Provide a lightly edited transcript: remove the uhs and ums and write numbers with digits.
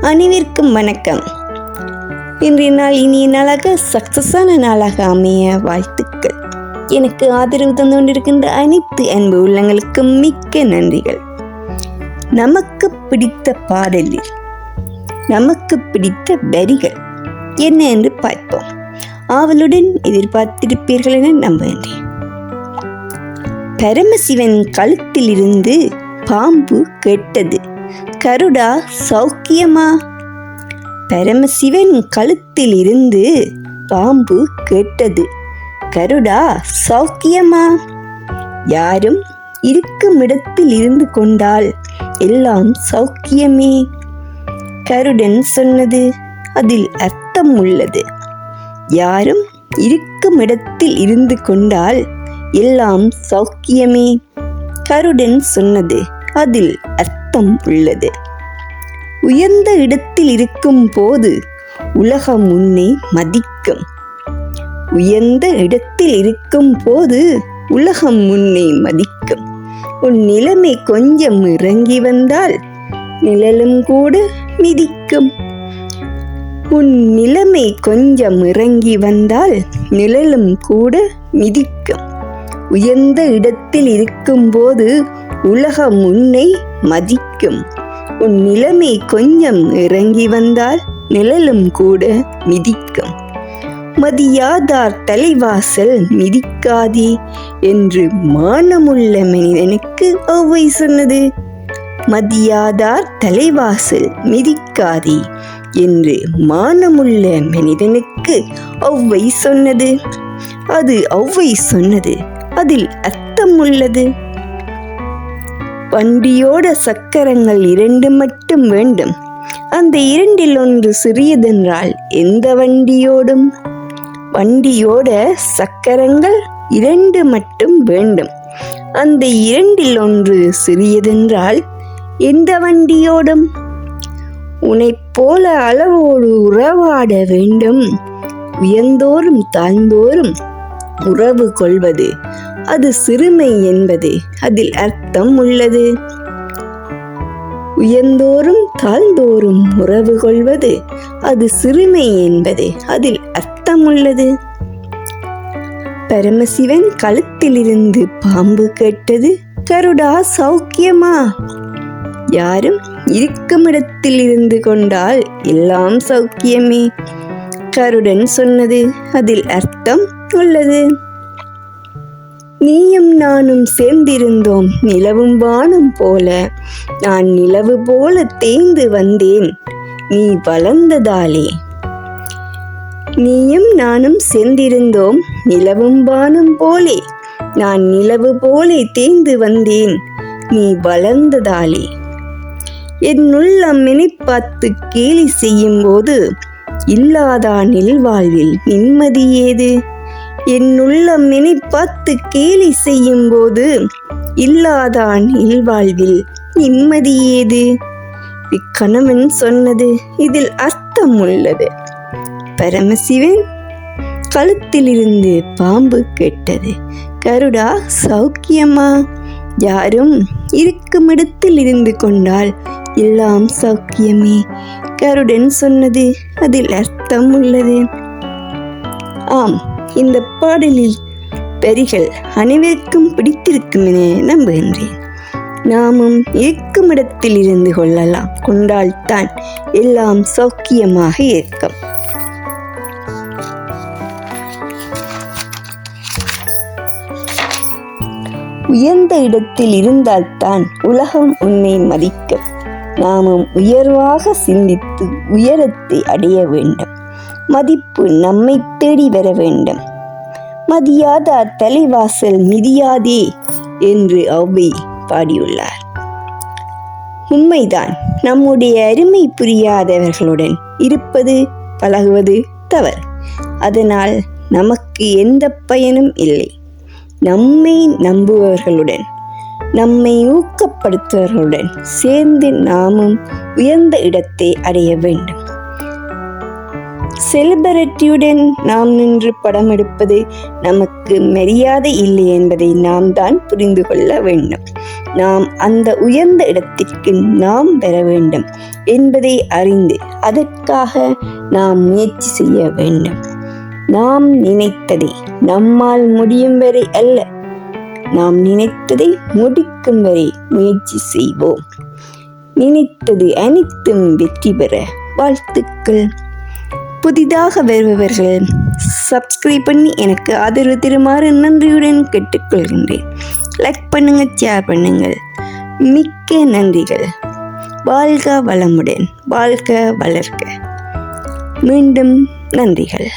அனைவருக்கும் வணக்கம். இன்றைய நாள் இனிய நாளாக, சக்சஸான நாளாக அமைய வாழ்த்துக்கள். எனக்கு ஆதரவு தந்து கொண்டிருக்கின்ற அனைத்து அன்பு உள்ளங்களுக்கும் மிக்க நன்றிகள். நமக்கு பிடித்த பாடலில் நமக்கு பிடித்த வரிகள் என்ன என்று பார்ப்போம். ஆவலுடன் எதிர்பார்த்திருப்பீர்கள் என நம்புகின்றேன். பரமசிவன் கழுத்தில் இருந்து பாம்பு கேட்டது, கருடா சௌக்கியமா? பரமசிவன் கழுத்தில் இருந்து பாம்பு கேட்டது, கருடா சௌக்கியமா? யாரும் இருக்கும் இடத்தில் இருந்து கொண்டால் எல்லாம் சௌக்கியமே. கருடன் சொன்னது, அதில் அர்த்தம் உள்ளது. யாரும் இருக்கும் இடத்தில் இருந்து கொண்டால் எல்லாம் சௌக்கியமே. கருடன் சொன்னது, அதில் அர்த்தம் உள்ளது. உயர்ந்த இடத்தில் இருக்கும் போது உலகம் உன்னை மதிக்கும். உயர்ந்த இடத்தில் இருக்கும் போது உலகம் உன்னை மதிக்கும். உன் நிலைமை கொஞ்சம் இறங்கி வந்தால் நிழலும் கூட மிதிக்கும். உன் நிலைமை கொஞ்சம் இறங்கி வந்தால் நிழலும் கூட மிதிக்கும். உயர்ந்த இடத்தில் இருக்கும்போது உலகம் உன்னை மதிக்கும். உன் நிலைமை கொஞ்சம் இறங்கி வந்தால் நிழலும் கூட மிதிக்கும். மதியாதார் தலைவாசல் மிதிக்காதே என்று மானமுள்ள மனிதனுக்கு ஔவை சொன்னது. மதியாதார் தலைவாசல் மிதிக்காதே என்று மானமுள்ள மனிதனுக்கு ஔவை சொன்னது. அது ஔவை சொன்னது, அதில் அர்த்தம் உள்ளது. வண்டியோட சக்கரங்கள் 2 மட்டும் வேண்டும். அந்த 2இல் ஒன்று சிறியதென்றால் எந்த வண்டியோடும்? வண்டியோட சக்கரங்கள் 2 மட்டும் வேண்டும். அந்த 2இல் ஒன்று சிறியதென்றால் எந்த வண்டியோடும்? உன்னைப் போல அளவோடு உறவாட வேண்டும். உயர்ந்தோறும் தாழ்ந்தோறும் உறவு கொள்வது அது சிறுமை என்பது அதில் அர்த்தம் உள்ளது. உயர்ந்தோறும் தாழ்ந்தோறும் உறவு கொள்வது அது சிறுமை என்பது அதில் அர்த்தம் உள்ளது. பரமசிவன் கழுத்திலிருந்து பாம்பு கேட்டது, கருடா சௌக்கியமா? யாரும் இருக்கும் இடத்தில் இருந்து கொண்டால் எல்லாம் சௌக்கியமே. கருடன் சொன்னது, அதில் அர்த்தம் உள்ளது. நீயும் நானும் சேர்ந்திருந்தோம் நிலவும் வானம் போல. நான் நிலவு போல தேய்ந்து வந்தேன் நீ வளர்ந்ததாலே. நீயும் நானும் சேர்ந்திருந்தோம் நிலவும் வானம் போலே. நான் நிலவு போல தேய்ந்து வந்தேன் நீ வளர்ந்ததாலே. என் உள்ளம் பார்த்து கேலி செய்யும் போது இல்லாதான் இல்வாழ்வில் நிம்மதி ஏது? என் உள்ளம் பார்த்து கேலி செய்யும் போது இல்லாதான் இல்வாழ்வில் நிம்மதி ஏது? இக்கணவன் சொன்னது, இதில் அர்த்தம் உள்ளது. பரமசிவன் கழுத்திலிருந்து பாம்பு கேட்டது, கருடா சௌக்கியமா? யாரும் இருக்கும் இடத்தில் இருந்து கொண்டால் எல்லாம் சௌக்கியமே. கருடன் சொன்னது, அதில் அர்த்தம் உள்ளது. ஆம், இந்த பாடலில் வரிகள் அனைவருக்கும் பிடித்திருக்கும் என நம்புகின்றேன். நாமும் இருக்கும் இடத்தில் இருந்து கொண்டால்தான் எல்லாம் சௌக்கியமாக இருக்கும். உயர்ந்த இடத்தில் இருந்தால்தான் உலகம் உன்னை மதிக்கும். நாமும் உயர்வாக சிந்தித்து உயரத்தை அடைய வேண்டும். மதிப்பு நம்மை தேடி வர வேண்டும். மதியாதார் தலைவாசல் மிதியாதே என்று ஔவை பாடியுள்ளார். உண்மைதான், நம்முடைய அருமை புரியாதவர்களுடன் இருப்பது பழகுவது தவறு. அதனால் நமக்கு எந்த பயனும் இல்லை. நம்மை நம்புபவர்களுடன், நம்மை ஊக்கப்படுத்துபவர்களுடன் சேர்ந்து நாமும் உயர்ந்த இடத்தை அடைய வேண்டும். செலிபிரிட்டியுடன் நாம் நின்று படம் எடுப்பது நமக்கு மரியாதை இல்லை என்பதை நாம் தான் புரிந்து கொள்ள வேண்டும். நாம் அந்த உயர்ந்த இடத்திற்கு நாம் பெற வேண்டும் என்பதை அறிந்து அதற்காக நாம் முயற்சி செய்ய வேண்டும். நாம் நினைத்ததை நம்மால் முடியும் வரை அல்ல, நாம் நினைத்ததை முடிக்கும் வரை முயற்சி செய்வோம். நினைத்தது அனைத்தும் வெற்றி பெற வாழ்த்துக்கள். புதிதாக வருபவர்கள் சப்ஸ்கிரைப் பண்ணி எனக்கு ஆதரவு தருமாறு நன்றியுடன் கேட்டுக்கொள்கின்றேன். லைக் பண்ணுங்க, ஷேர் பண்ணுங்கள். மிக்க நன்றிகள். வாழ்க வளமுடன், வாழ்க வளர்க. மீண்டும் நன்றிகள்.